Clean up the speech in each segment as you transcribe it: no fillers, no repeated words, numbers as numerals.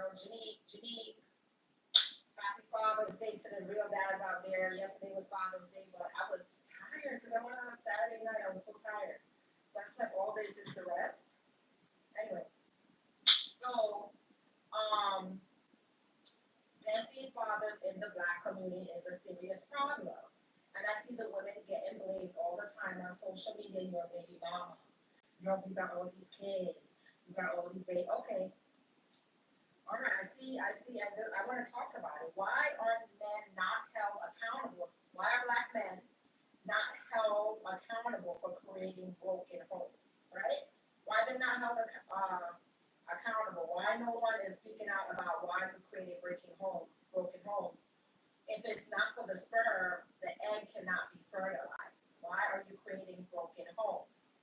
girl Janique. Happy Father's Day to the real dads out there. Yesterday was Father's Day, but I was tired because I went on a Saturday night. I was so tired. So I slept all day just to rest. Anyway, so um, deadbeat fathers in the black community is a serious problem. And I see the women getting blamed all the time on social media. You're a baby mama. You got all these kids. You got all these babies. Okay, all right, I want to talk about it. Why are men not held accountable? Why are black men not held accountable for creating broken homes, right? Why they're not held accountable? Why no one is speaking out about why you created broken homes? If it's not for the sperm, the egg cannot be fertilized. Why are you creating broken homes?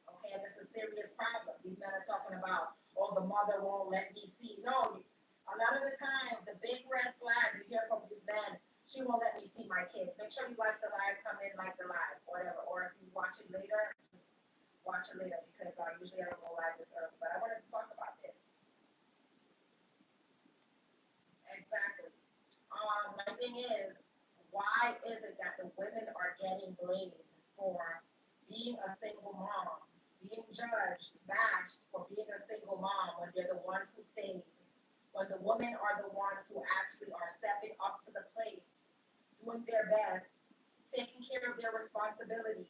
Okay, and it's a serious problem. These men are talking about, oh, the mother won't let me see. No, a lot of the times, the big red flag you hear from these men, she won't let me see my kids. Make sure you like the live, come in, like the live, whatever. Or if you watch it later, just watch it later because usually I don't go live this early. But I wanted to talk about this. Exactly. My thing is, why is it that the women are getting blamed for being a single mom, being judged, bashed for being a single mom when they're the ones who stayed, when the women are the ones who actually are stepping up to the plate, doing their best, taking care of their responsibilities,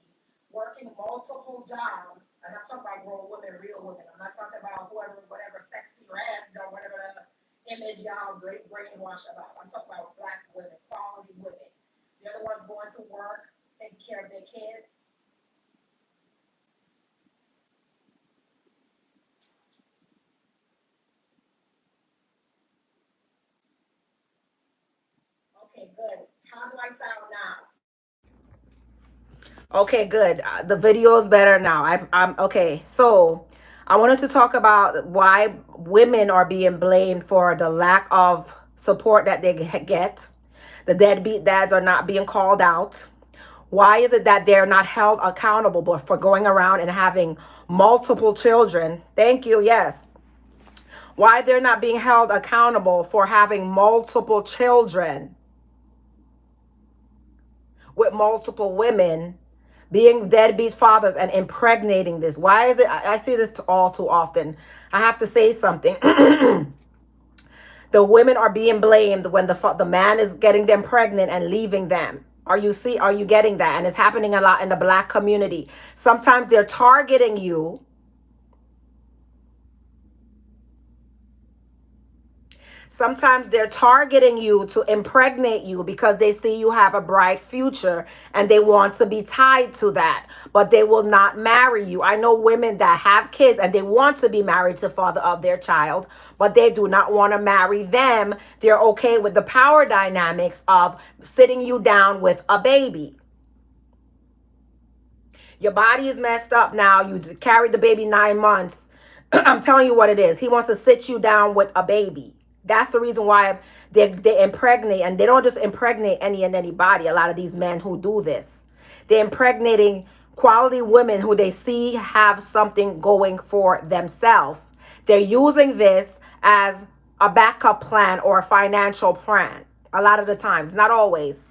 working multiple jobs, and I'm talking about real women, real women. I'm not talking about whoever, whatever sexy red or whatever the image y'all great brainwash about. I'm talking about black women, quality women. They're the ones going to work, taking care of their kids. Okay, good. How do I sound now? Okay, good. The video is better now. I'm okay. So I wanted to talk about why women are being blamed for the lack of support that they get. The deadbeat dads are not being called out. Why is it that they're not held accountable but for going around and having multiple children? Thank you. Yes. Why they're not being held accountable for having multiple children with multiple women, being deadbeat fathers and impregnating this. Why is it? I see this all too often. I have to say something. The women are being blamed when the man is getting them pregnant and leaving them. Are you getting that? And it's happening a lot in the black community. Sometimes they're targeting you. Sometimes they're targeting you to impregnate you because they see you have a bright future and they want to be tied to that, but they will not marry you. I know women that have kids and they want to be married to father of their child, but they do not want to marry them. They're okay with the power dynamics of sitting you down with a baby. Your body is messed up now. You carried the baby 9 months. I'm telling you what it is. He wants to sit you down with a baby. That's the reason why they impregnate, and they don't just impregnate any and anybody. A lot of these men who do this, they're impregnating quality women who they see have something going for themselves. They're using this as a backup plan or a financial plan. A lot of the times, not always.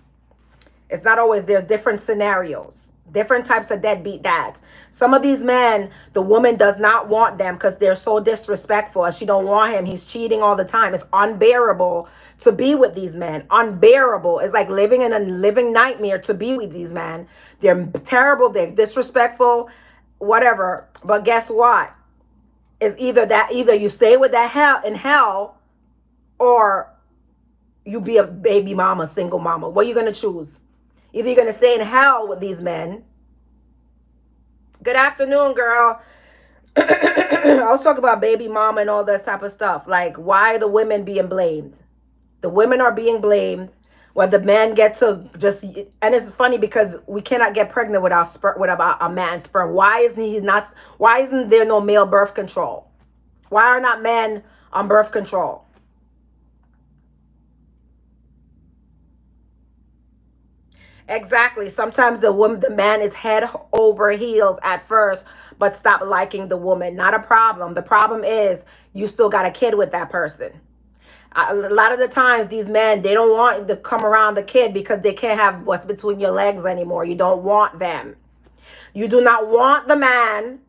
It's not always. There's different scenarios, different types of deadbeat dads. Some of these men, the woman does not want them because they're so disrespectful and she don't want him. He's cheating all the time. It's unbearable to be with these men. Unbearable. It's like living in a living nightmare to be with these men. They're terrible. They're disrespectful, whatever. But guess what? It's either you stay with that hell in hell, or you be a baby mama, single mama. What are you going to choose? Either you're going to stay in hell with these men. Good afternoon, girl. I was talking about baby mama and all that type of stuff. Like, why are the women being blamed? The women are being blamed when the men get to just, and it's funny because we cannot get pregnant without a man's sperm. Why isn't there no male birth control? Why are not men on birth control? Exactly. Sometimes the man is head over heels at first, but stop liking the woman. Not a problem. The problem is you still got a kid with that person. A lot of the times these men, they don't want to come around the kid because they can't have what's between your legs anymore. You don't want them. You do not want the man.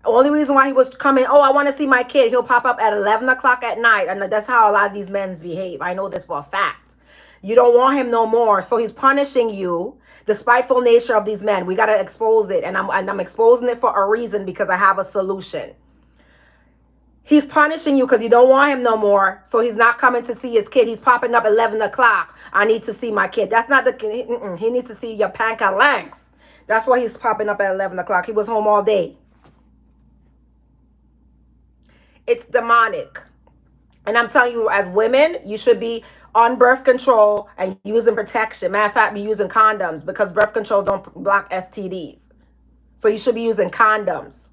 Only reason why he was coming, oh, I want to see my kid. He'll pop up at 11 o'clock at night. And that's how a lot of these men behave. I know this for a fact. You don't want him no more. So he's punishing you. The spiteful nature of these men. We got to expose it. And I'm exposing it for a reason, because I have a solution. He's punishing you because you don't want him no more. So he's not coming to see his kid. He's popping up 11 o'clock. I need to see my kid. That's not the kid. He needs to see your panca legs. That's why he's popping up at 11 o'clock. He was home all day. It's demonic. And I'm telling you, as women, you should be on birth control and using protection. Matter of fact, be using condoms, because birth control don't block STDs. So you should be using condoms.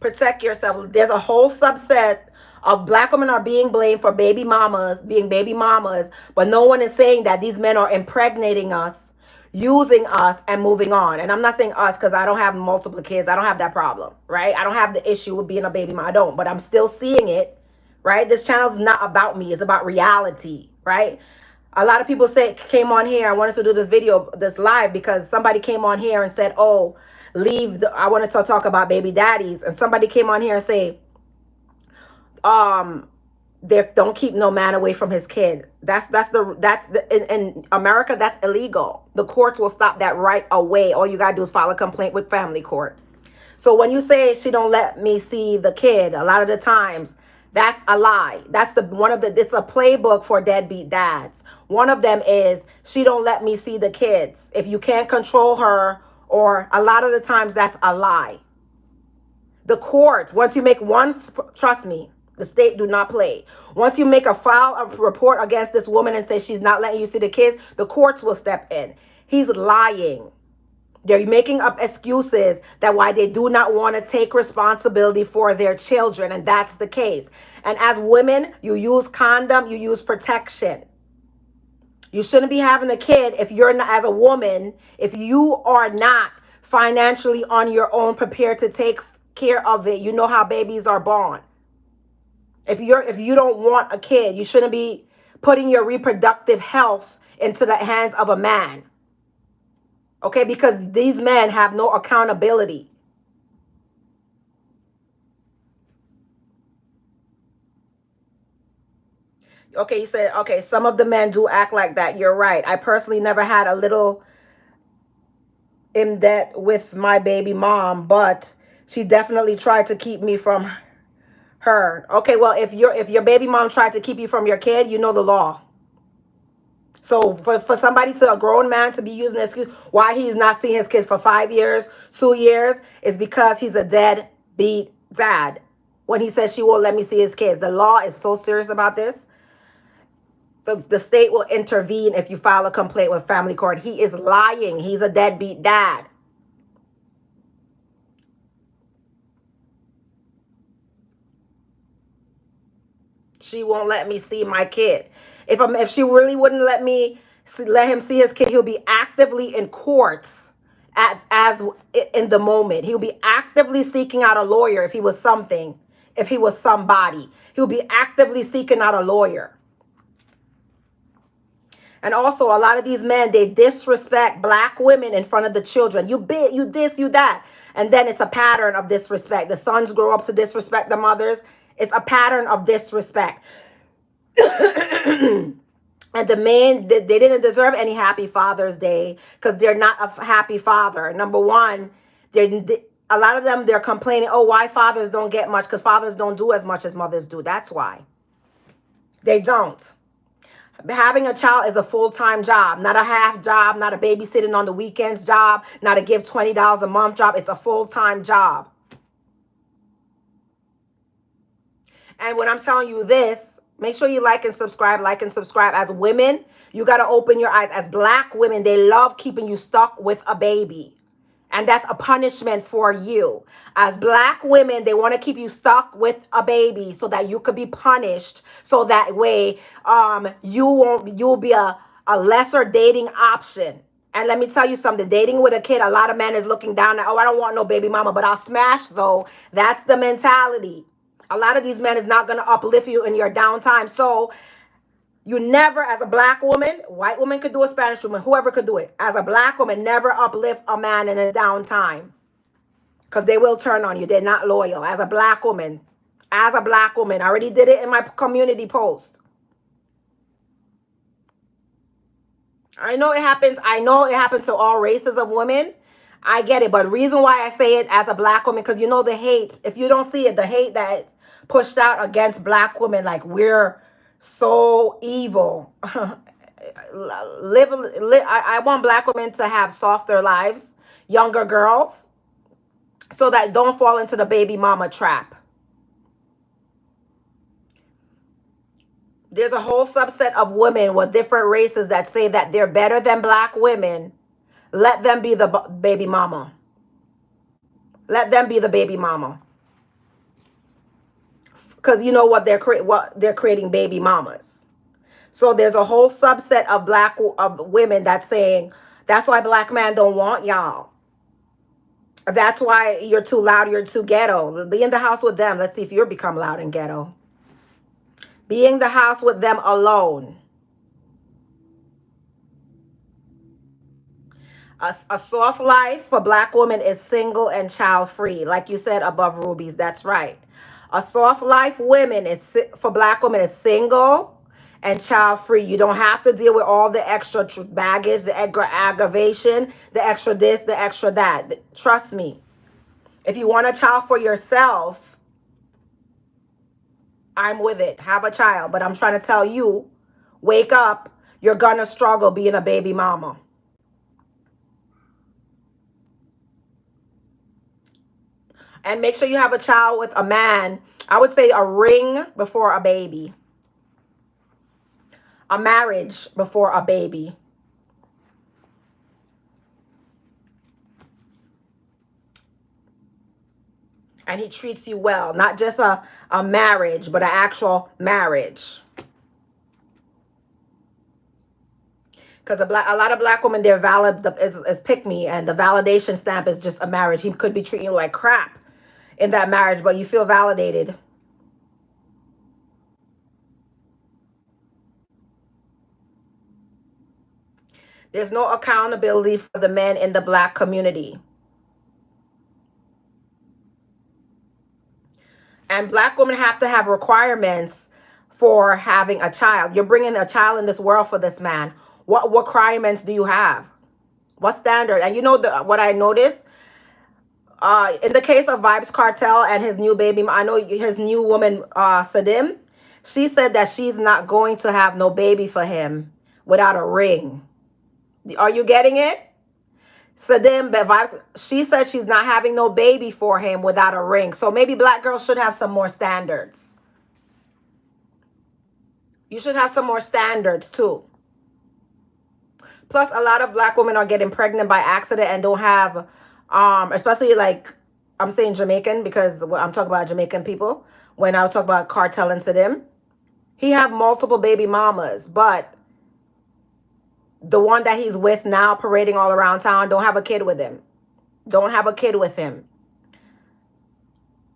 Protect yourself. There's a whole subset of black women are being blamed for baby mamas, being baby mamas, but no one is saying that these men are impregnating us, using us, and moving on. And I'm not saying us because I don't have multiple kids. I don't have that problem, right? I don't have the issue with being a baby mama. I don't, but I'm still seeing it, right? This channel is not about me. It's about reality, right? A lot of people came on here. I wanted to do this video, this live, because somebody came on here and said, oh, I wanted to talk about baby daddies. And somebody came on here and say, don't keep no man away from his kid. In America, that's illegal. The courts will stop that right away. All you gotta do is file a complaint with family court. So when you say she don't let me see the kid, a lot of the times that's a lie. That's it's a playbook for deadbeat dads. One of them is she don't let me see the kids. If you can't control her, or a lot of the times that's a lie. The courts, once you make one, trust me, the state do not play. Once you make a report against this woman and say she's not letting you see the kids, the courts will step in. He's lying. They're making up excuses that why they do not want to take responsibility for their children, and that's the case. And as women, you use condom, you use protection. You shouldn't be having a kid if you're not, as a woman, if you are not financially on your own, prepared to take care of it. You know how babies are born. If you don't want a kid, you shouldn't be putting your reproductive health into the hands of a man. Okay, because these men have no accountability. Okay, you said, okay, some of the men do act like that. You're right. I personally never had a little in debt with my baby mom, but she definitely tried to keep me from her. Okay, well, if your baby mom tried to keep you from your kid, you know the law. So for somebody, a grown man, to be using an excuse why he's not seeing his kids for 5 years, 2 years, is because he's a deadbeat dad. When he says she won't let me see his kids, the law is so serious about this. The state will intervene if you file a complaint with family court. He is lying. He's a deadbeat dad. She won't let me see my kid. If she really wouldn't let him see his kid, he'll be actively in courts as in the moment. He'll be actively seeking out a lawyer if he was something, if he was somebody. He'll be actively seeking out a lawyer. And also, a lot of these men, they disrespect black women in front of the children. You this, you that. And then it's a pattern of disrespect. The sons grow up to disrespect the mothers. It's a pattern of disrespect. And the men, they didn't deserve any happy Father's Day because they're not a happy father. Number one, a lot of them, they're complaining, oh, why fathers don't get much? Because fathers don't do as much as mothers do. That's why. They don't. Having a child is a full-time job, not a half job, not a babysitting on the weekends job, not a give $20 a month job. It's a full-time job. And when I'm telling you this, make sure you like and subscribe. As women, you got to open your eyes. As black women, they love keeping you stuck with a baby. And that's a punishment for you. As black women, they want to keep you stuck with a baby so that you could be punished. So that way, you'll be a lesser dating option. And let me tell you something, dating with a kid, a lot of men is looking down at, oh, I don't want no baby mama, but I'll smash though. That's the mentality. A lot of these men is not going to uplift you in your downtime. So you never, as a black woman, white woman could do it, Spanish woman, whoever could do it. As a black woman, never uplift a man in his downtime, because they will turn on you. They're not loyal. As a black woman, I already did it in my community post. I know it happens. I know it happens to all races of women. I get it. But the reason why I say it as a black woman, because you know the hate, if you don't see it, the hate that's pushed out against black women, like we're so evil. I want black women to have softer lives, younger girls, so that don't fall into the baby mama trap. There's a whole subset of women with different races that say that they're better than black women. Let them be the baby mama. Let them be the baby mama. Because you know what they're creating baby mamas. So there's a whole subset of women that's saying that's why black men don't want y'all. That's why you're too loud, you're too ghetto. Be in the house with them. Let's see if you'll become loud and ghetto. Be in the house with them alone. A soft life for black women is single and child free. Like you said above, Rubies, that's right. A soft life for black women is single and child free. You don't have to deal with all the extra baggage, the extra aggravation, the extra this, the extra that. Trust me. If you want a child for yourself, I'm with it. Have a child. But I'm trying to tell you, wake up. You're going to struggle being a baby mama. And make sure you have a child with a man. I would say a ring before a baby. A marriage before a baby. And he treats you well. Not just a marriage, but an actual marriage. Because a lot of black women, they're valid is pick me, and the validation stamp is just a marriage. He could be treating you like crap in that marriage, but you feel validated. There's no accountability for the men in the black community. And black women have to have requirements for having a child. You're bringing a child in this world for this man. What requirements do you have? What standard? And you know what I noticed? In the case of Vibes Cartel and his new baby, I know his new woman, Sadim, she said that she's not going to have no baby for him without a ring. Are you getting it? Sadim, Vibes, she said she's not having no baby for him without a ring. So maybe black girls should have some more standards. You should have some more standards too. Plus, a lot of black women are getting pregnant by accident and don't have, especially like, I'm saying Jamaican because I'm talking about Jamaican people. When I talk about Cartel and Sadim, he have multiple baby mamas, but the one that he's with now, parading all around town, don't have a kid with him. Don't have a kid with him.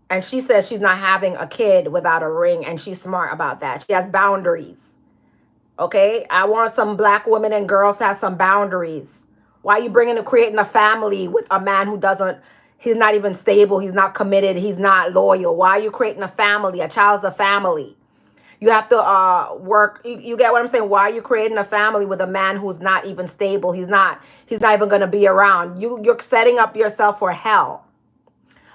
And she says she's not having a kid without a ring, and she's smart about that. She has boundaries. Okay? I want some black women and girls to have some boundaries. Why are you creating a family with a man who he's not even stable, he's not committed, he's not loyal? Why are you creating a family? A child's a family. You have to work. You get what I'm saying? Why are you creating a family with a man who's not even stable? He's not even going to be around. You're setting up yourself for hell.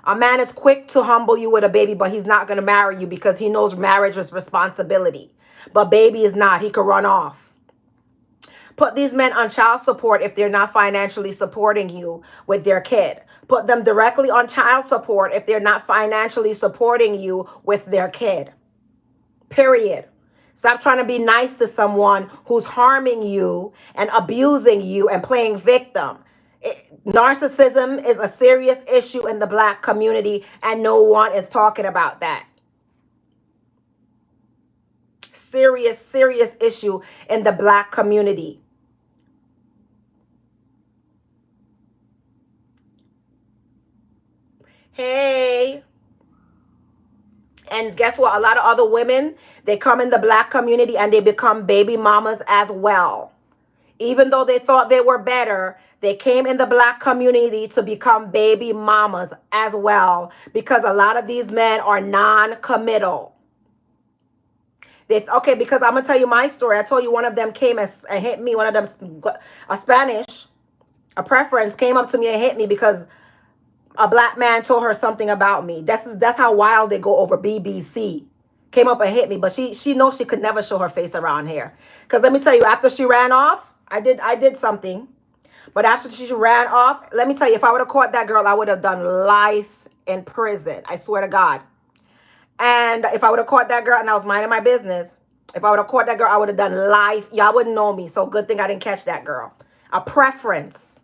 A man is quick to humble you with a baby, but he's not going to marry you because he knows marriage is responsibility. But baby is not. He could run off. Put these men on child support if they're not financially supporting you with their kid. Put them directly on child support if they're not financially supporting you with their kid. Period. Stop trying to be nice to someone who's harming you and abusing you and playing victim. Narcissism is a serious issue in the black community, and no one is talking about that. Serious, serious issue in the black community. Hey. And guess what? A lot of other women, they come in the black community and they become baby mamas as well. Even though they thought they were better, they came in the black community to become baby mamas as well, because a lot of these men are non-committal. Okay, because I'm gonna tell you my story. I told you one of them came and hit me. One of them, a Spanish, a preference, came up to me and hit me because a black man told her something about me. That's how wild they go over BBC. Came up and hit me, but she knows she could never show her face around here. Because let me tell you, after she ran off, I did something. But after she ran off, let me tell you, if I would have caught that girl, I would have done life in prison. I swear to God. And if I would have caught that girl and I was minding my business, if I would have caught that girl, I would have done life. Y'all wouldn't know me. So good thing I didn't catch that girl. A preference.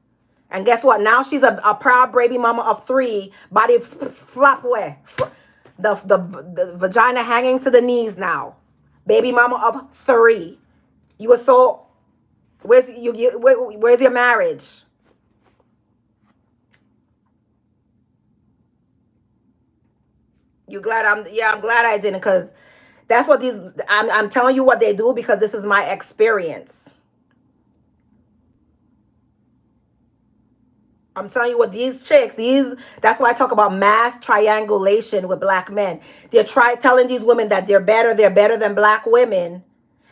And guess what? Now she's a proud baby mama of 3, body flop way. The vagina hanging to the knees now. Baby mama of 3. You were so, where's your marriage? You glad I'm glad I didn't, because that's what I'm telling you what they do, because this is my experience. I'm telling you what these chicks, that's why I talk about mass triangulation with black men. They're telling these women that they're better than black women,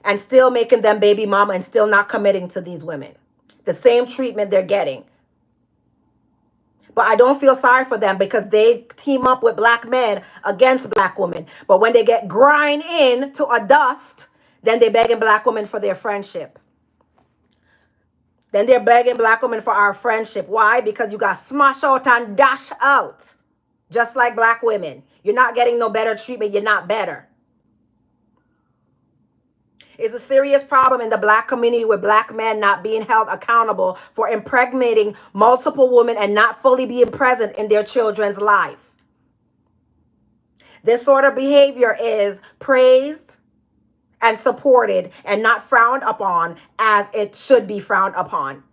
and still making them baby mama and still not committing to these women. The same treatment they're getting. But I don't feel sorry for them, because they team up with black men against black women. But when they get grind in to a dust, then they're begging black women for their friendship. Then they're begging black women for our friendship. Why? Because you got smash out and dash out. Just like black women. You're not getting no better treatment. You're not better. It's a serious problem in the black community with black men not being held accountable for impregnating multiple women and not fully being present in their children's life. This sort of behavior is praised and supported and not frowned upon as it should be frowned upon,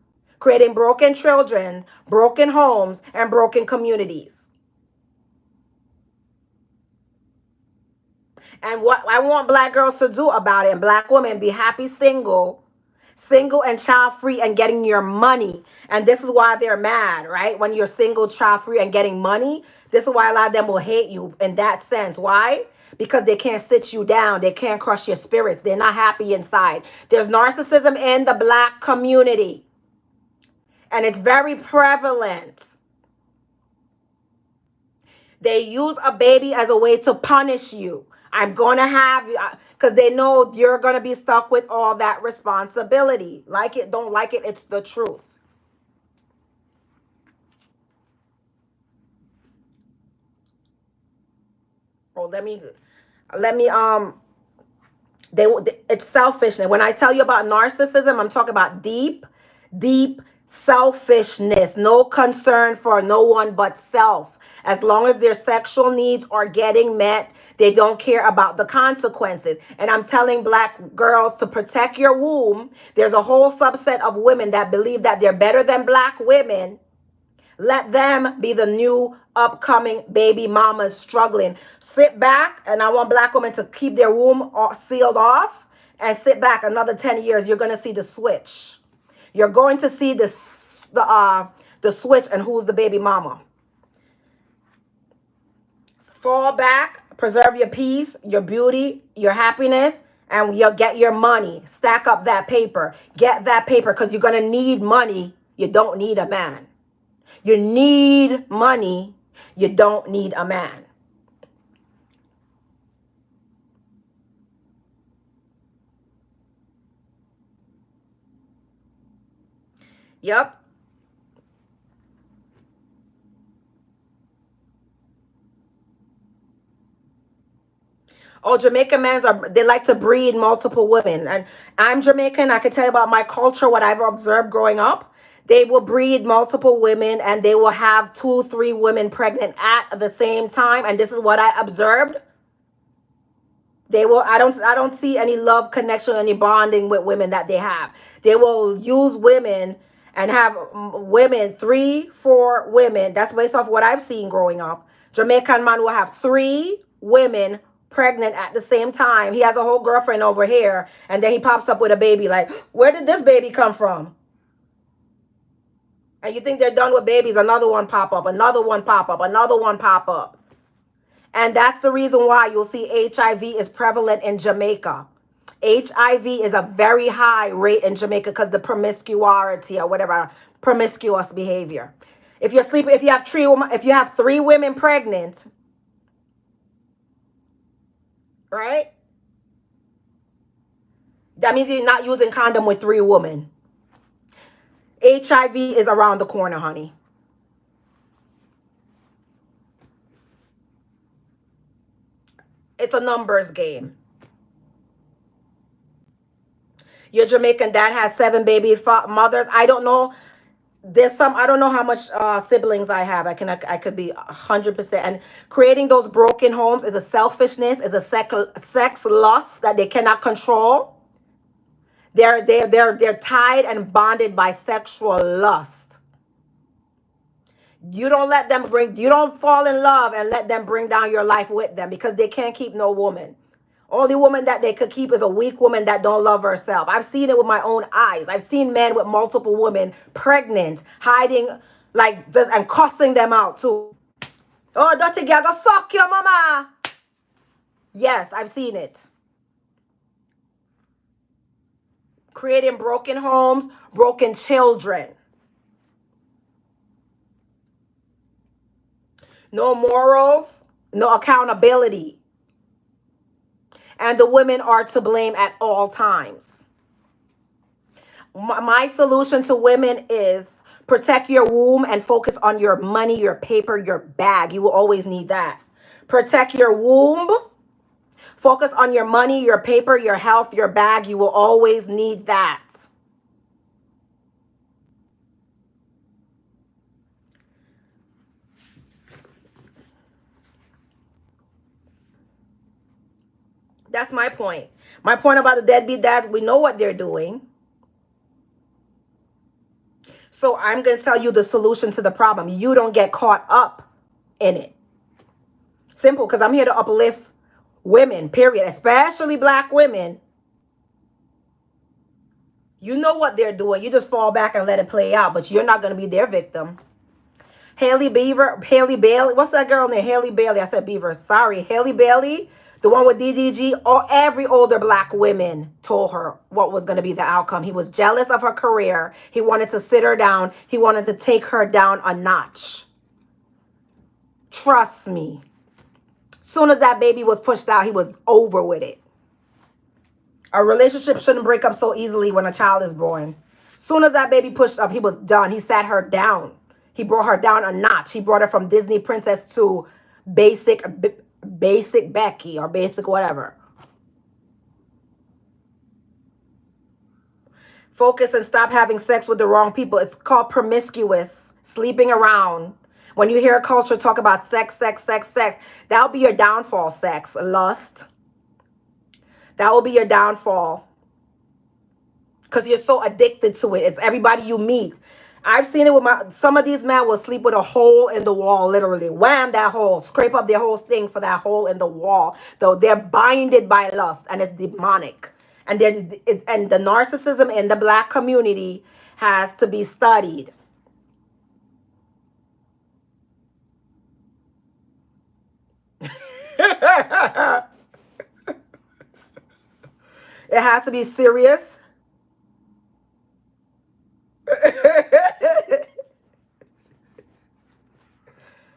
creating broken children, broken homes, and broken communities. And what I want black girls to do about it, and black women, be happy single and child free and getting your money. And this is why they're mad, right? When you're single, child free, and getting money, this is why a lot of them will hate you in that sense. Why? Because they can't sit you down. They can't crush your spirits. They're not happy inside. There's narcissism in the black community, and it's very prevalent. They use a baby as a way to punish you. I'm going to have you, because they know you're going to be stuck with all that responsibility. Like it, don't like it, it's the truth. Oh, let me it's selfishness. When I tell you about narcissism, I'm talking about deep selfishness. No concern for no one but self. As long as their sexual needs are getting met, they don't care about the consequences. And I'm telling black girls to protect your womb. There's a whole subset of women that believe that they're better than black women. Let them be the new upcoming baby mamas struggling. Sit back, and I want black women to keep their womb sealed off and sit back another 10 years. You're going to see the switch. You're going to see the switch, and who's the baby mama. Fall back, preserve your peace, your beauty, your happiness, and you'll get your money. Stack up that paper. Get that paper, because you're going to need money. You don't need a man. You need money. You don't need a man. Yep. Oh, Jamaican men they like to breed multiple women. And I'm Jamaican. I can tell you about my culture, what I've observed growing up. They will breed multiple women and they will have 2, 3 women pregnant at the same time. And this is what I observed. They will, I don't see any love connection, any bonding with women that they have. They will use women and have women, 3, 4 women. That's based off what I've seen growing up. Jamaican man will have 3 women pregnant at the same time. He has a whole girlfriend over here, and then he pops up with a baby. Like, where did this baby come from? And you think they're done with babies, another one pop up, another one pop up, another one pop up. And that's the reason why you'll see HIV is prevalent in Jamaica. HIV is a very high rate in Jamaica because the promiscuity or whatever, promiscuous behavior. If you're sleeping, if you have 3 women pregnant, right? That means you're not using condom with 3 women. HIV is around the corner, honey. It's a numbers game. Your Jamaican dad has 7 baby mothers. I don't know. I don't know how much siblings I have. I could be 100%. And creating those broken homes is a selfishness, is a sex lust that they cannot control. They're tied and bonded by sexual lust. You don't fall in love and let them bring down your life with them, because they can't keep no woman. Only woman that they could keep is a weak woman that don't love herself. I've seen it with my own eyes. I've seen men with multiple women pregnant, hiding, like, just, and cussing them out too. Oh, dirty girl, go suck your mama. Yes, I've seen it. Creating broken homes, broken children. No morals, no accountability. And the women are to blame at all times. My solution to women is protect your womb and focus on your money, your paper, your bag. You will always need that. Protect your womb. Focus on your money, your paper, your health, your bag. You will always need that. That's my point. My point about the deadbeat dads, we know what they're doing. So I'm going to tell you the solution to the problem. You don't get caught up in it. Simple, because I'm here to uplift women, period, especially black women. You know what they're doing. You just fall back and let it play out, but you're not going to be their victim. Haley Bailey. What's that girl name? Haley Bailey. I said Beaver. Sorry. Haley Bailey, the one with DDG. Every older black woman told her what was going to be the outcome. He was jealous of her career. He wanted to sit her down. He wanted to take her down a notch. Trust me. Soon as that baby was pushed out, he was over with it. A relationship shouldn't break up so easily when a child is born. Soon as that baby pushed up, he was done. He sat her down. He brought her down a notch. He brought her from Disney princess to basic Becky or basic whatever. Focus and stop having sex with the wrong people. It's called promiscuous, sleeping around. When you hear a culture talk about sex, that'll be your downfall. Sex, lust. That will be your downfall. Because you're so addicted to it. It's everybody you meet. I've seen it with some of these men will sleep with a hole in the wall, literally. Wham, that hole. Scrape up their whole thing for that hole in the wall. Though they're binded by lust, and it's demonic. And the narcissism in the black community has to be studied. It has to be serious.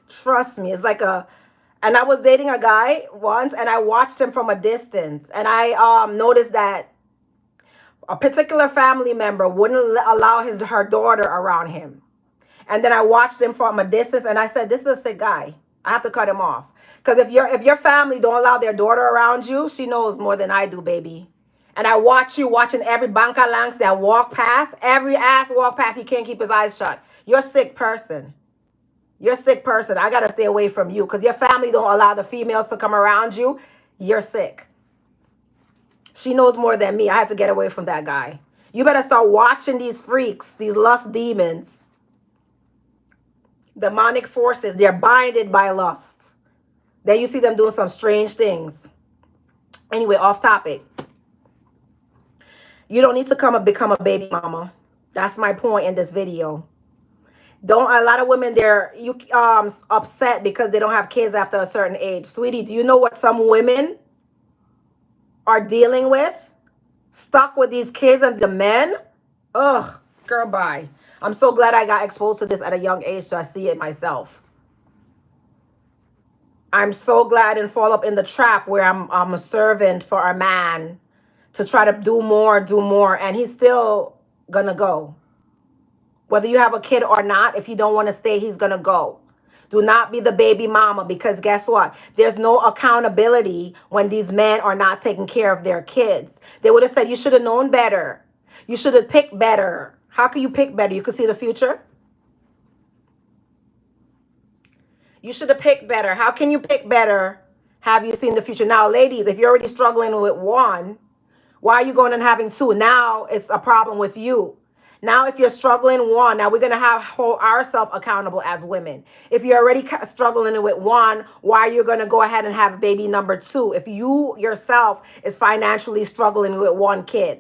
Trust me, it's like and I was dating a guy once, and I watched him from a distance, and I noticed that a particular family member wouldn't allow her daughter around him. And then I watched him from a distance, and I said, this is a sick guy. I have to cut him off. Because if your family don't allow their daughter around you, she knows more than I do, baby. And I watch you watching every banka langs that walk past, every ass walk past, he can't keep his eyes shut. You're a sick person. You're a sick person. I gotta stay away from you because your family don't allow the females to come around you. You're sick. She knows more than me. I had to get away from that guy. You better start watching these freaks, these lust demons, demonic forces. They're binded by lust. Then you see them doing some strange things. Anyway, off topic. You don't need to become a baby mama. That's my point in this video. Don't a lot of women they're upset because they don't have kids after a certain age. Sweetie, do you know what some women are dealing with? Stuck with these kids and the men? Ugh, girl, bye. I'm so glad I got exposed to this at a young age so I see it myself. I'm so glad I didn't fall up in the trap where I'm a servant for a man to try to do more, and he's still gonna go. Whether you have a kid or not, if you don't want to stay, he's gonna go. Do not be the baby mama, because guess what? There's no accountability when these men are not taking care of their kids. They would have said, you should have known better. You should have picked better. How can you pick better? You could see the future. You should have picked better. How can you pick better? Have you seen the future? Now, ladies, if you're already struggling with one, why are you going and having two? Now it's a problem with you. Now, if you're struggling one, now we're going to hold ourselves accountable as women. If you're already struggling with one, why are you going to go ahead and have baby number two if you yourself is financially struggling with one kid?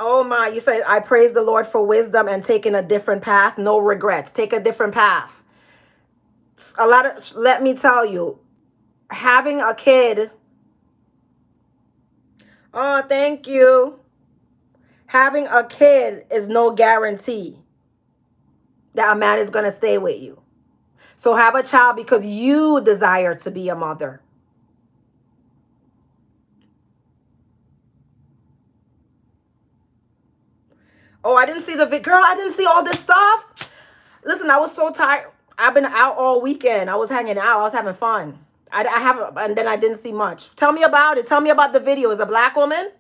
Oh my, you said, I praise the Lord for wisdom and taking a different path. No regrets. Take a different path. Let me tell you, having a kid. Oh, thank you. Having a kid is no guarantee that a man is going to stay with you. So have a child because you desire to be a mother. Oh, I didn't see girl, I didn't see all this stuff. Listen, I was so tired. I've been out all weekend. I was hanging out. I was having fun. I haven't, and then I didn't see much. Tell me about it. Tell me about the video. Is a black woman?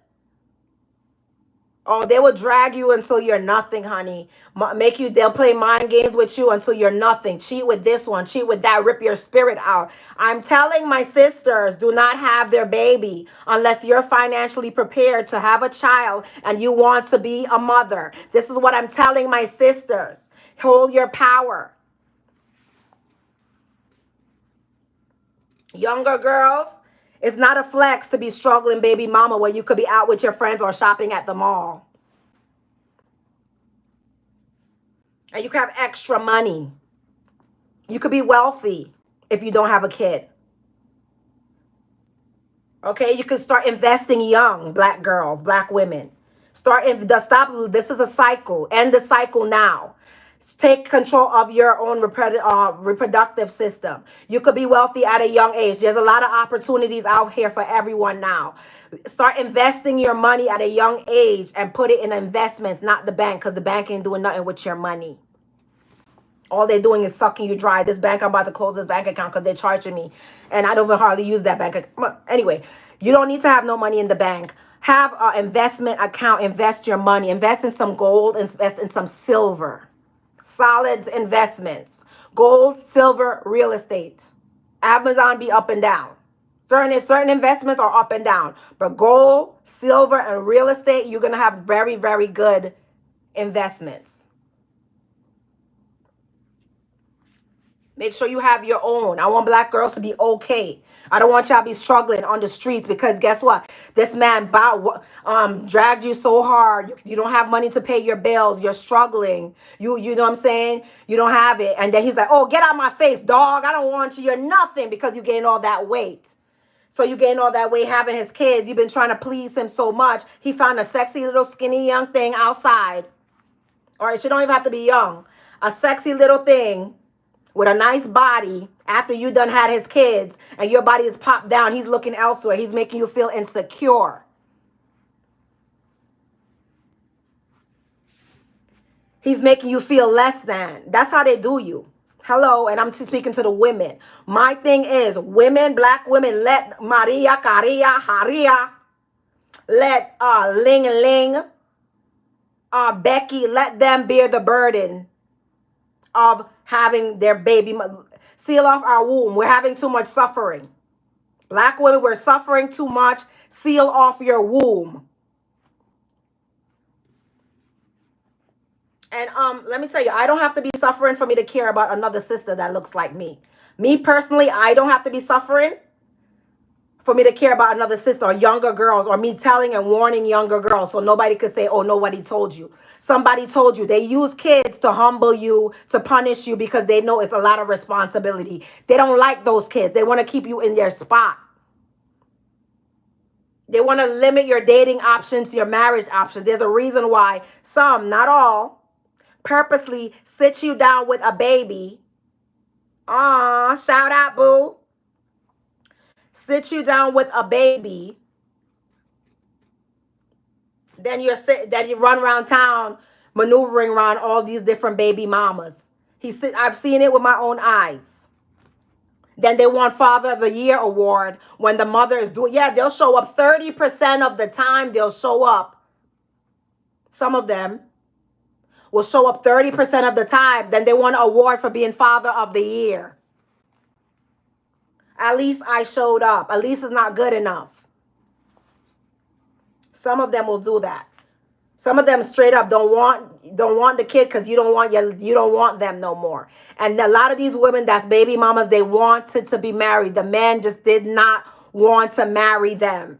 Oh, they will drag you until you're nothing, honey. They'll play mind games with you until you're nothing. Cheat with this one, cheat with that, rip your spirit out. I'm telling my sisters, do not have their baby unless you're financially prepared to have a child and you want to be a mother. This is what I'm telling my sisters. Hold your power. Younger girls, it's not a flex to be struggling baby mama when you could be out with your friends or shopping at the mall. And you could have extra money. You could be wealthy if you don't have a kid. Okay, you could start investing young, black girls, black women. Stop. This is a cycle. End the cycle now. Take control of your own reproductive system. You could be wealthy at a young age. There's a lot of opportunities out here for everyone now. Start investing your money at a young age and put it in investments, not the bank, because the bank ain't doing nothing with your money. All they're doing is sucking you dry. This bank, I'm about to close this bank account because they're charging me. And I don't even hardly use that bank account. Anyway, you don't need to have no money in the bank. Have an investment account. Invest your money. Invest in some gold. Invest in some silver. Solid investments. Gold, silver, real estate. Amazon be up and down. Certain investments are up and down. But gold, silver, and real estate, you're going to have very, very good investments. Make sure you have your own. I want black girls to be okay. I don't want y'all to be struggling on the streets because guess what? This man dragged you so hard. You don't have money to pay your bills. You're struggling. You know what I'm saying? You don't have it. And then he's like, oh, get out my face, dog. I don't want you. You're nothing because you gained all that weight. So you gained all that weight having his kids. You've been trying to please him so much. He found a sexy little skinny young thing outside. All right, she don't even have to be young. A sexy little thing with a nice body after you done had his kids and your body is popped down. He's looking elsewhere. He's making you feel insecure. He's making you feel less than. That's how they do you. Hello, and I'm speaking to the women. My thing is, women, black women, let Maria, Caria, Haria, let Ling Ling, Becky, let them bear the burden of having their baby. Seal off our womb. We're having too much suffering. Black women, we're suffering too much. Seal off your womb. And let me tell you, I don't have to be suffering for me to care about another sister that looks like me. Me personally, I don't have to be suffering for me to care about another sister or younger girls, or me telling and warning younger girls so nobody could say, oh, nobody told you. Somebody told you. They use kids to humble you, to punish you, because they know it's a lot of responsibility. They don't like those kids. They want to keep you in their spot. They want to limit your dating options, your marriage options. There's a reason why some, not all, purposely sit you down with a baby. Aw, shout out, boo. Sit you down with a baby. Then you run around town maneuvering around all these different baby mamas. I've seen it with my own eyes. Then they want Father of the Year award when the mother is doing, yeah, they'll show up 30% of the time. They'll show up. Some of them will show up 30% of the time. Then they want an award for being Father of the Year. At least I showed up. At least it's not good enough. Some of them will do that. Some of them straight up don't want the kid because you don't want them no more. And a lot of these women that's baby mamas, they wanted to be married. The man just did not want to marry them.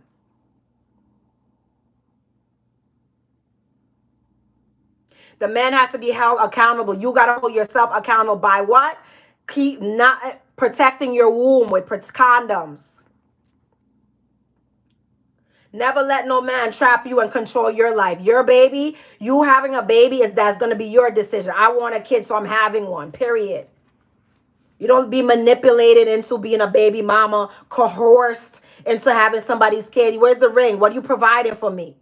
The man has to be held accountable. You got to hold yourself accountable by what? Keep not protecting your womb with condoms. Never let no man trap you and control your life. Your baby, you having a baby, that's going to be your decision. I want a kid, so I'm having one, period. You don't be manipulated into being a baby mama, coerced into having somebody's kid. Where's the ring? What are you providing for me?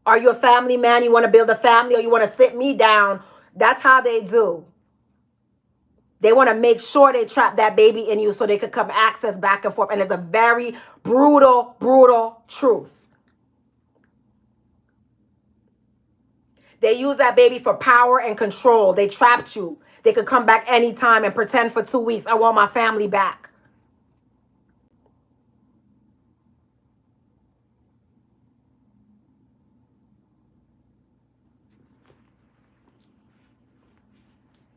Are you a family man? You want to build a family, or you want to sit me down? That's how they do. They want to make sure they trap that baby in you so they could come access back and forth. And it's a very brutal, brutal truth. They use that baby for power and control. They trapped you. They could come back anytime and pretend for 2 weeks, I want my family back.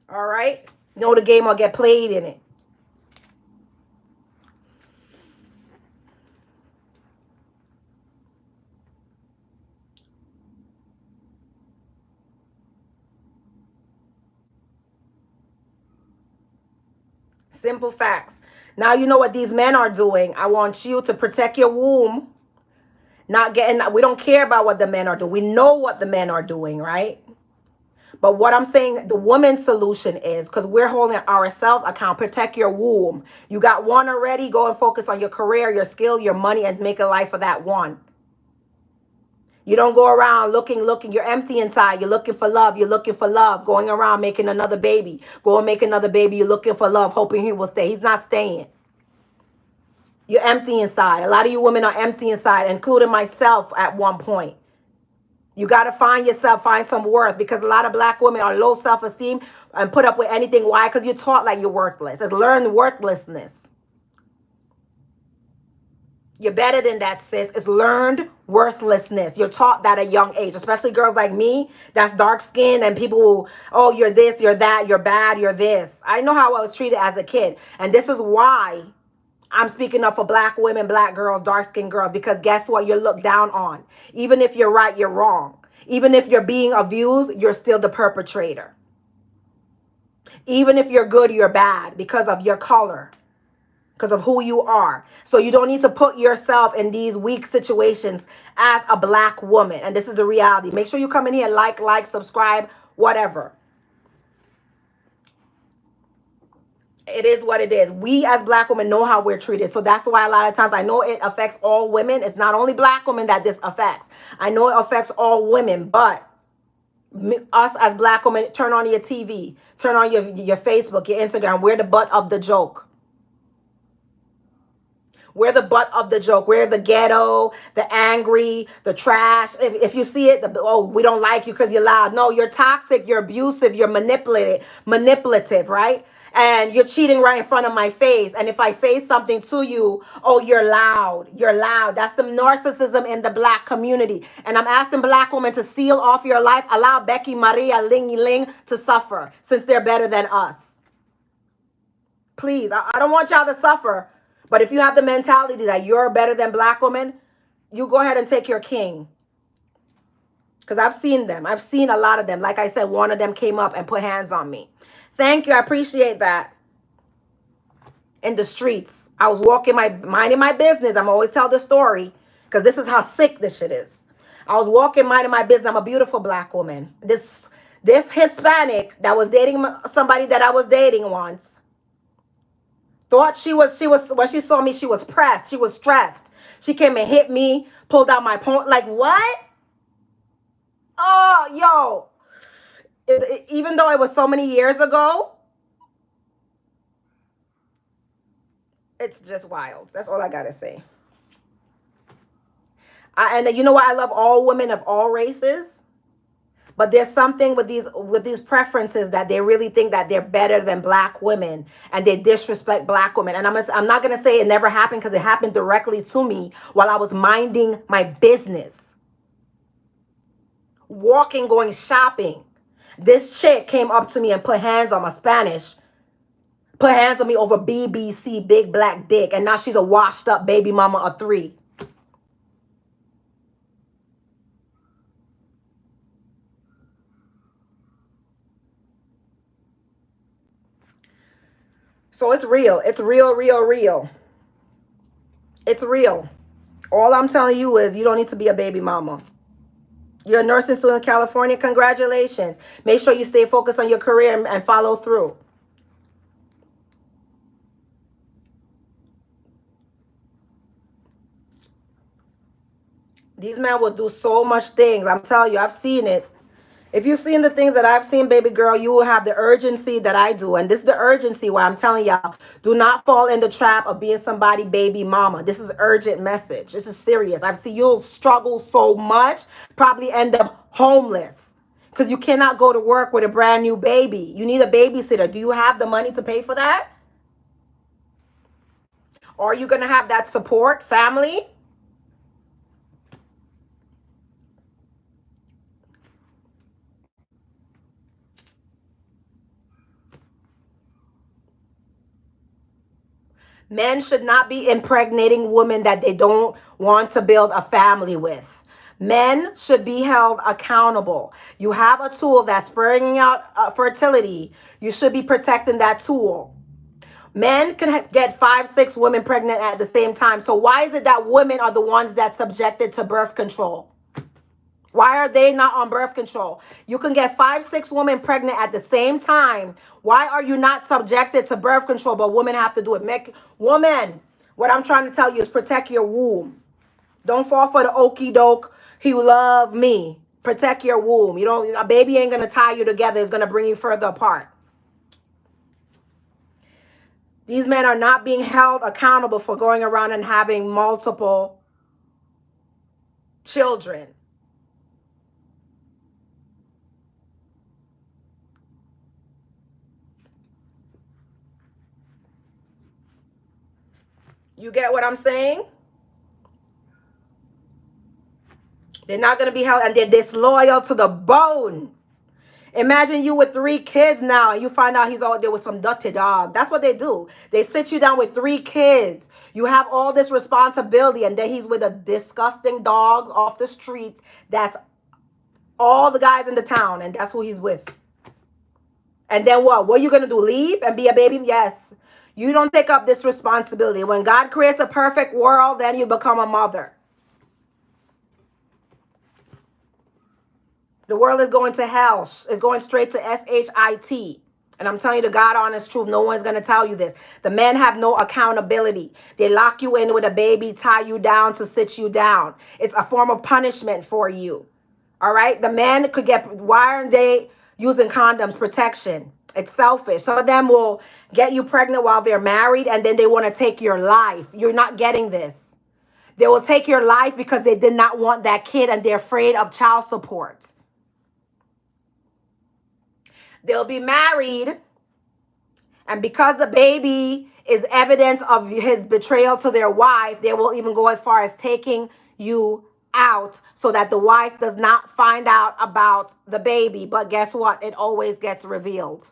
All right? Know the game or get played in it. Simple facts. Now you know what these men are doing. I want you to protect your womb. We don't care about what the men are doing. We know what the men are doing, right? But what I'm saying, the woman's solution is, because we're holding ourselves account, protect your womb. You got one already, go and focus on your career, your skill, your money, and make a life of that one. You don't go around looking, you're empty inside. You're looking for love. Going around making another baby. Go and make another baby. You're looking for love, hoping he will stay. He's not staying. You're empty inside. A lot of you women are empty inside, including myself at one point. You got to find yourself, find some worth, because a lot of black women are low self-esteem and put up with anything. Why? Because you're taught like you're worthless. It's learned worthlessness. You're better than that, sis. It's learned worthlessness. You're taught that at a young age, especially girls like me that's dark skinned, and people who, oh, you're this, you're that, you're bad, you're this. I know how I was treated as a kid. And this is why I'm speaking up for black women, black girls, dark skinned girls, because guess what? You're looked down on. Even if you're right, you're wrong. Even if you're being abused, you're still the perpetrator. Even if you're good, you're bad because of your color, because of who you are. So you don't need to put yourself in these weak situations as a black woman. And this is the reality. Make sure you come in here, like, subscribe, whatever. It is what it is. We as black women know how we're treated. So that's why a lot of times I know it affects all women. It's not only black women that this affects. I know it affects all women, but Us as black women, turn on your TV, turn on your Facebook, your Instagram. We're the butt of the joke. We're the butt of the joke. We're the ghetto, the angry, the trash. If you see it, oh, we don't like you because you're loud. No, you're toxic, you're abusive, you're manipulative, right? And you're cheating right in front of my face. And if I say something to you, oh, you're loud. You're loud. That's the narcissism in the black community. And I'm asking black women to seal off your life. Allow Becky, Maria, Ling Ling to suffer since they're better than us. Please, I don't want y'all to suffer. But if you have the mentality that you're better than black women, you go ahead and take your king. Because I've seen them. I've seen a lot of them. Like I said, one of them came up and put hands on me. Thank you. I appreciate that. In the streets, I was minding my business. I'm always tell the story because this is how sick this shit is. I was walking, minding my business. I'm a beautiful black woman. This Hispanic that was dating somebody that I was dating once thought she was when she saw me, she was pressed, she was stressed. She came and hit me, pulled out my point. Like, what? Oh, yo, even though it was so many years ago, it's just wild. That's all I gotta say. And you know what? I love all women of all races. But there's something with these preferences that they really think that they're better than black women, and they disrespect black women. And I'm not gonna say it never happened, because it happened directly to me while I was minding my business, walking, going shopping. This chick came up to me and put hands on my Spanish, put hands on me over BBC, big black dick, and now she's a washed up baby mama of 3. So it's real. It's real, real, real. It's real. All I'm telling you is you don't need to be a baby mama. You're a nursing student in California. Congratulations. Make sure you stay focused on your career and follow through. These men will do so much things. I'm telling you, I've seen it. If you've seen the things that I've seen, baby girl, you will have the urgency that I do. And this is the urgency where I'm telling y'all, do not fall in the trap of being somebody baby mama. This is urgent message. This is serious. I've seen you'll struggle so much, probably end up homeless because you cannot go to work with a brand new baby. You need a babysitter. Do you have the money to pay for that? Or are you going to have that support family? Men should not be impregnating women that they don't want to build a family with. Men should be held accountable. You have a tool that's bringing out fertility. You should be protecting that tool. Men can get 5, 6 women pregnant at the same time. So why is it that women are the ones that subjected to birth control? Why are they not on birth control? You can get 5, 6 women pregnant at the same time. Why are you not subjected to birth control, but women have to do it? Woman, what I'm trying to tell you is protect your womb. Don't fall for the okey doke. He love me. Protect your womb. You don't. A baby ain't gonna tie you together. It's gonna bring you further apart. These men are not being held accountable for going around and having multiple children. You get what I'm saying? They're not going to be held, and they're disloyal to the bone. Imagine you with 3 kids now, and you find out he's out there with some dirty dog. That's what they do. They sit you down with 3 kids. You have all this responsibility, and then he's with a disgusting dog off the street. That's all the guys in the town, and that's who he's with. And then what? What are you going to do? Leave and be a baby? Yes. You don't take up this responsibility. When God creates a perfect world, then you become a mother. The world is going to hell. It's going straight to SHIT. And I'm telling you the God honest truth. No one's going to tell you this. The men have no accountability. They lock you in with a baby, tie you down to sit you down. It's a form of punishment for you. All right. The man could get, why aren't they using condoms? Protection. It's selfish. Some of them will get you pregnant while they're married and then they want to take your life. You're not getting this. They will take your life because they did not want that kid and they're afraid of child support. They'll be married, and because the baby is evidence of his betrayal to their wife, they will even go as far as taking you out so that the wife does not find out about the baby. But guess what? It always gets revealed.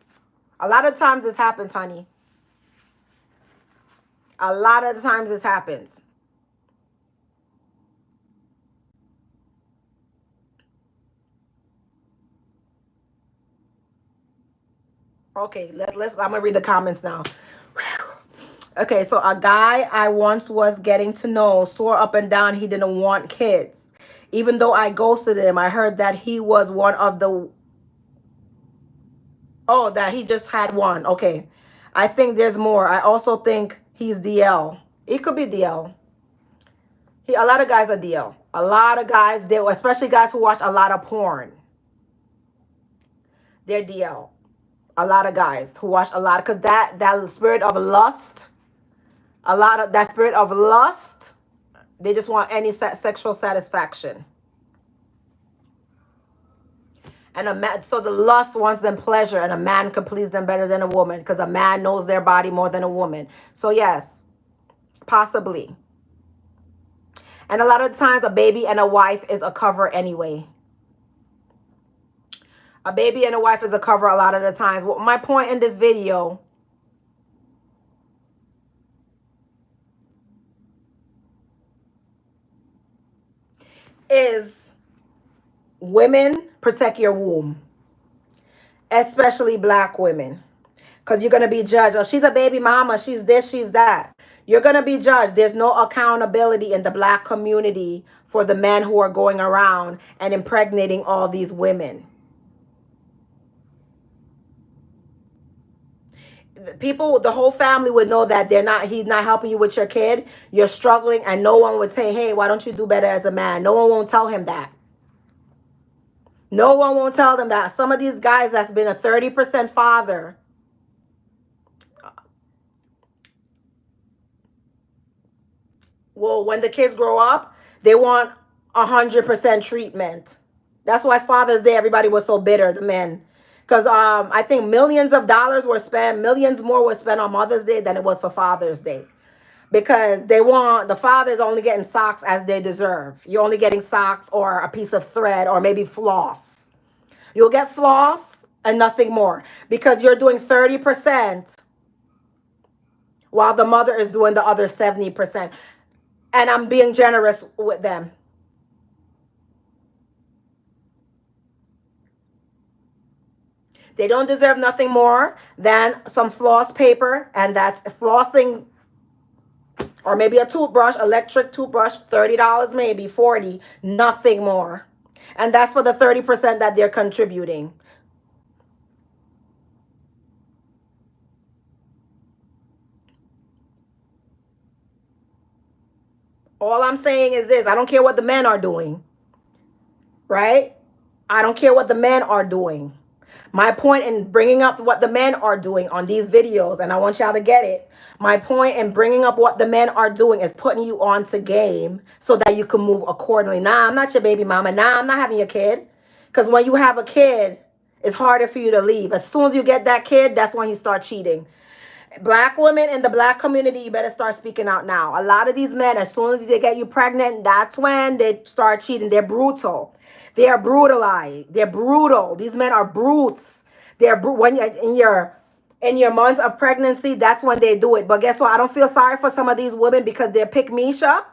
A lot of times this happens, honey. A lot of times this happens. Okay, let's I'm gonna read the comments now. Okay, so a guy I once was getting to know swore up and down he didn't want kids. Even though I ghosted him, I heard that he was one of the, oh, that he just had one. Okay. I think there's more. I also think he's DL. It could be DL. A lot of guys are DL. A lot of guys, they, especially guys who watch a lot of porn, they're DL. A lot of guys who watch a lot, because that spirit of lust, a lot of that spirit of lust, they just want any sexual satisfaction. And a man, so the lust wants them pleasure, and a man could please them better than a woman because a man knows their body more than a woman. So yes, possibly. And a lot of times a baby and a wife is a cover anyway. A baby and a wife is a cover a lot of the times. Well, my point in this video is women, protect your womb, especially black women, because you're going to be judged. Oh, she's a baby mama. She's this, she's that. You're going to be judged. There's no accountability in the black community for the men who are going around and impregnating all these women. People, the whole family would know that he's not helping you with your kid. You're struggling, and no one would say, hey, why don't you do better as a man? No one won't tell him that. No one won't tell them that. Some of these guys that's been a 30% father, well, when the kids grow up, they want 100% treatment. That's why it's Father's Day, everybody was so bitter, the men. Because I think millions of dollars were spent, millions more were spent on Mother's Day than it was for Father's Day. Because they want, the father's only getting socks as they deserve. You're only getting socks or a piece of thread or maybe floss. You'll get floss and nothing more because you're doing 30% while the mother is doing the other 70%. And I'm being generous with them. They don't deserve nothing more than some floss paper, and that's flossing, or maybe a toothbrush, electric toothbrush, $30 maybe, 40, nothing more. And that's for the 30% that they're contributing. All I'm saying is this, I don't care what the men are doing, right? I don't care what the men are doing. My point in bringing up what the men are doing on these videos, and I want y'all to get it, my point in bringing up what the men are doing is putting you on to game so that you can move accordingly. Nah, I'm not your baby mama. Nah, I'm not having your kid. Because when you have a kid, it's harder for you to leave. As soon as you get that kid, that's when you start cheating. Black women in the black community, you better start speaking out now. A lot of these men, as soon as they get you pregnant, that's when they start cheating. They're brutal. They are brutalized. They're brutal. These men are brutes. When you're in your months of pregnancy, that's when they do it. But guess what? I don't feel sorry for some of these women because they're pick Misha,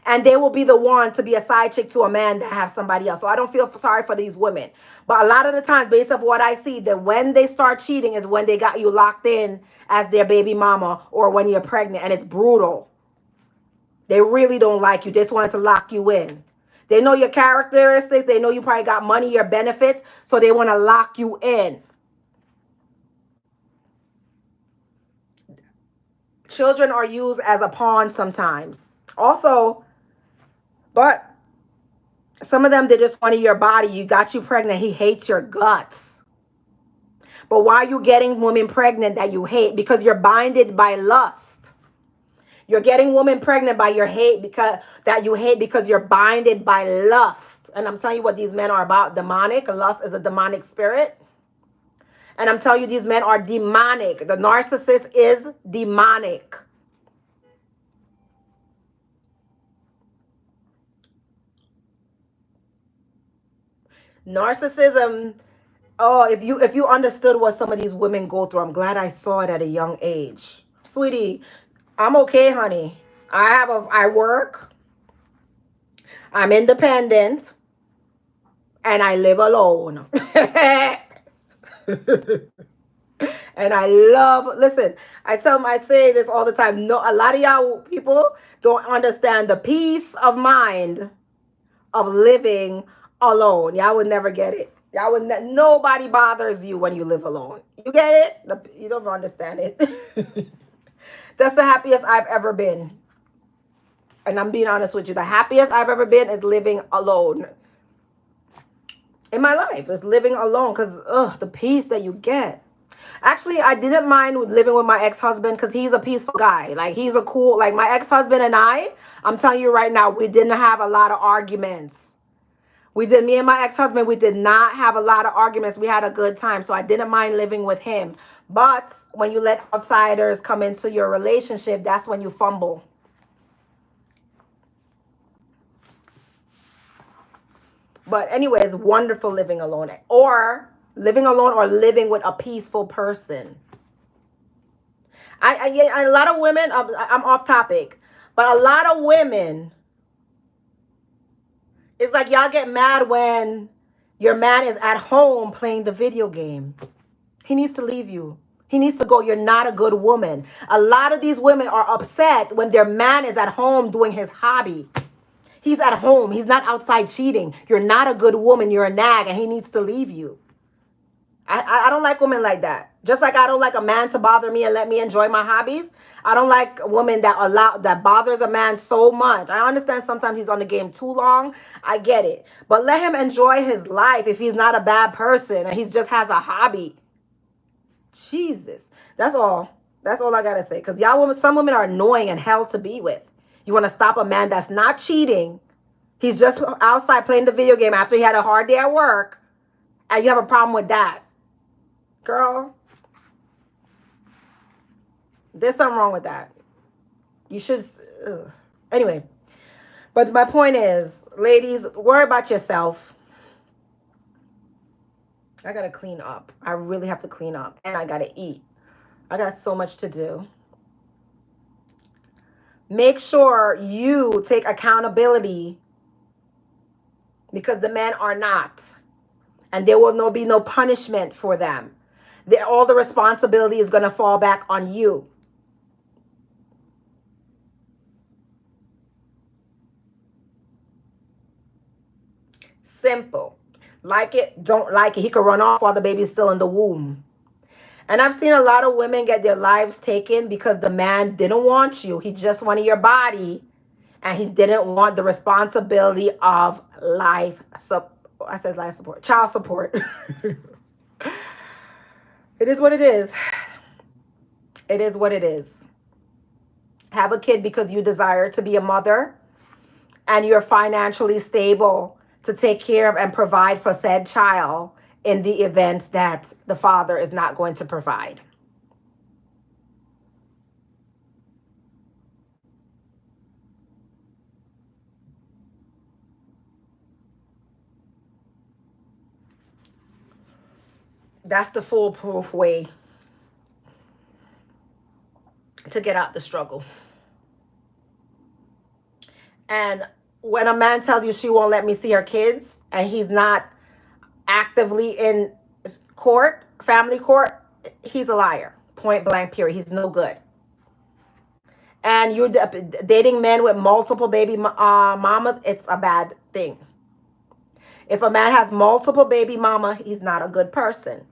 and they will be the one to be a side chick to a man that have somebody else. So I don't feel sorry for these women. But a lot of the times, based on what I see, that when they start cheating is when they got you locked in as their baby mama or when you're pregnant, and it's brutal. They really don't like you. They just want to lock you in. They know your characteristics. They know you probably got money, your benefits, so they want to lock you in. Children are used as a pawn sometimes. Also, but Some of them, they just wanted your body. You got you pregnant. He hates your guts. But why are you getting women pregnant that you hate? Because you're binded by lust. You're getting women pregnant by your hate because that you hate because you're binded by lust. And I'm telling you what these men are about. Demonic. Lust is a demonic spirit. And I'm telling you, these men are demonic. The narcissist is demonic. Narcissism. Oh, if you understood what some of these women go through, I'm glad I saw it at a young age. Sweetie, I'm okay, honey. I work, I'm independent, and I live alone. And I love, listen, I say this all the time. No, a lot of y'all people don't understand the peace of mind of living alone. Y'all would never get it. Nobody bothers you when you live alone. You get it? You don't understand it. That's the happiest I've ever been. And I'm being honest with you. The happiest I've ever been is living alone. In my life, is living alone because, the peace that you get. Actually, I didn't mind living with my ex-husband because he's a peaceful guy. Like, he's a cool, like my ex-husband and I'm telling you right now, we didn't have a lot of arguments. Me and my ex-husband, we did not have a lot of arguments. We had a good time. So I didn't mind living with him. But when you let outsiders come into your relationship, that's when you fumble. But anyways, wonderful living alone. Or living alone or living with a peaceful person. A lot of women, I'm off topic, but a lot of women, it's like y'all get mad when your man is at home playing the video game. He needs to leave you. He needs to go. You're not a good woman. A lot of these women are upset when their man is at home doing his hobby. He's at home. He's not outside cheating. You're not a good woman. You're a nag, and he needs to leave you. I don't like women like that. Just like I don't like a man to bother me and let me enjoy my hobbies. I don't like a woman that bothers a man so much. I understand sometimes he's on the game too long. I get it. But let him enjoy his life if he's not a bad person and he just has a hobby. Jesus. That's all. That's all I gotta say. Because y'all women, some women are annoying and hell to be with. You want to stop a man that's not cheating. He's just outside playing the video game after he had a hard day at work. And you have a problem with that. Girl, there's something wrong with that. You should. Anyway, but my point is, ladies, worry about yourself. I gotta clean up. I really have to clean up. And I gotta eat. I got so much to do. Make sure you take accountability because the men are not. And there will be no punishment for them. All the responsibility is going to fall back on you. Simple. Like it, don't like it. He could run off while the baby's still in the womb. And I've seen a lot of women get their lives taken because the man didn't want you. He just wanted your body. And he didn't want the responsibility of life support. I said life support. Child support. It is what it is. It is what it is. Have a kid because you desire to be a mother and you're financially stable to take care of and provide for said child in the event that the father is not going to provide. That's the foolproof way to get out the struggle. And when a man tells you she won't let me see her kids and he's not actively in court, family court, he's a liar. Point blank, period. He's no good. And you're dating men with multiple baby mamas, it's a bad thing. If a man has multiple baby mama, he's not a good person.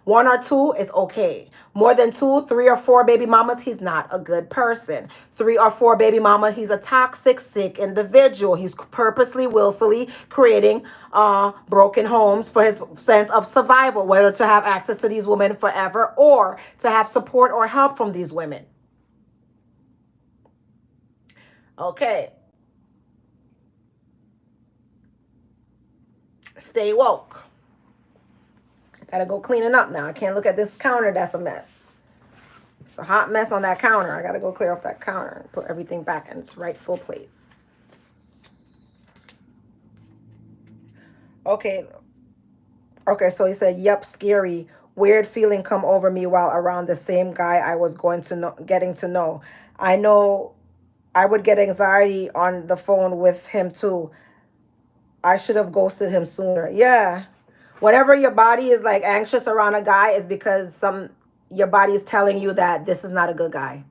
One or two is okay. More than two, three or four baby mamas, he's not a good person. Three or four baby mama, he's a toxic, sick individual. He's purposely, willfully creating broken homes for his sense of survival, whether to have access to these women forever or to have support or help from these women. Okay. Stay woke. Gotta go cleaning up now. I can't look at this counter. That's a mess. It's a hot mess on that counter. I gotta go clear off that counter and put everything back in its rightful place. Okay. Okay, so he said, yep, scary. Weird feeling come over me while around the same guy I was getting to know. I know I would get anxiety on the phone with him too. I should have ghosted him sooner. Yeah. Whenever your body is like anxious around a guy, is because your body is telling you that this is not a good guy.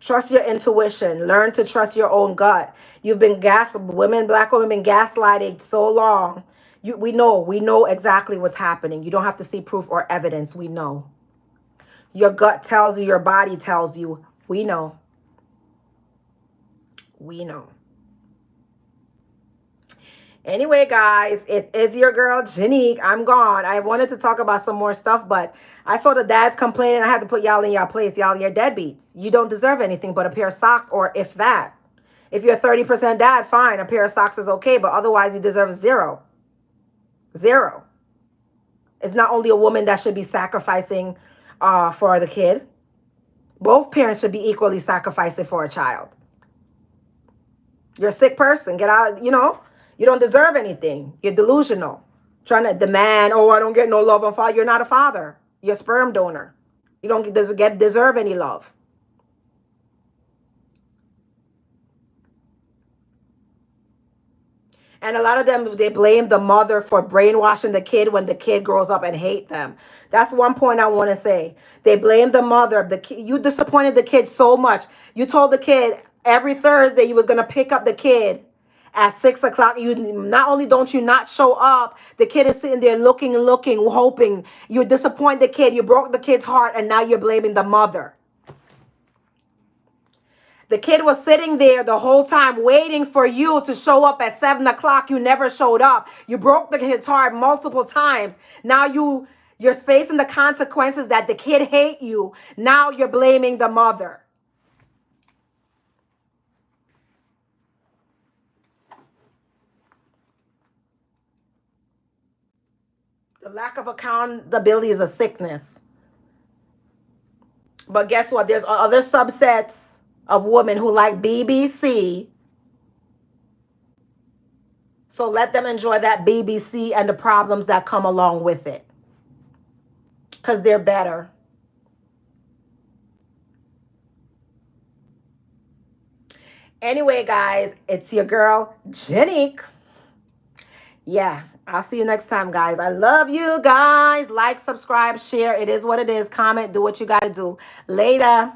Trust your intuition. Learn to trust your own gut. You've been black women been gaslighted so long. We know exactly what's happening. You don't have to see proof or evidence. We know. Your gut tells you, your body tells you. We know. We know. Anyway, guys, it is your girl, Janique. I'm gone. I wanted to talk about some more stuff, but I saw the dads complaining. I had to put y'all in your place. Y'all, you're deadbeats. You don't deserve anything but a pair of socks, or if that. If you're 30% dad, fine. A pair of socks is okay, but otherwise you deserve zero. Zero. It's not only a woman that should be sacrificing for the kid. Both parents should be equally sacrificing for a child. You're a sick person. Get out, you don't deserve anything. You're delusional. Trying to demand, oh, I don't get no love on father. You're not a father. You're a sperm donor. You don't deserve any love. And a lot of them, they blame the mother for brainwashing the kid when the kid grows up and hate them. That's one point I want to say. They blame the mother. You disappointed the kid so much. You told the kid every Thursday you was going to pick up the kid at 6 o'clock. You not only don't you not show up, the kid is sitting there looking, hoping. You disappoint the kid. You broke the kid's heart, and now you're blaming the mother. The kid was sitting there the whole time waiting for you to show up at 7 o'clock. You never showed up. You broke the kid's heart multiple times. Now you're facing the consequences that the kid hate you. Now you're blaming the mother. The lack of accountability is a sickness. But guess what? There's other subsets of women who like BBC. So let them enjoy that BBC and the problems that come along with it. Because they're better. Anyway, guys, it's your girl, Janique. Yeah, I'll see you next time, guys. I love you guys. Like, subscribe, share. It is what it is. Comment, do what you got to do. Later.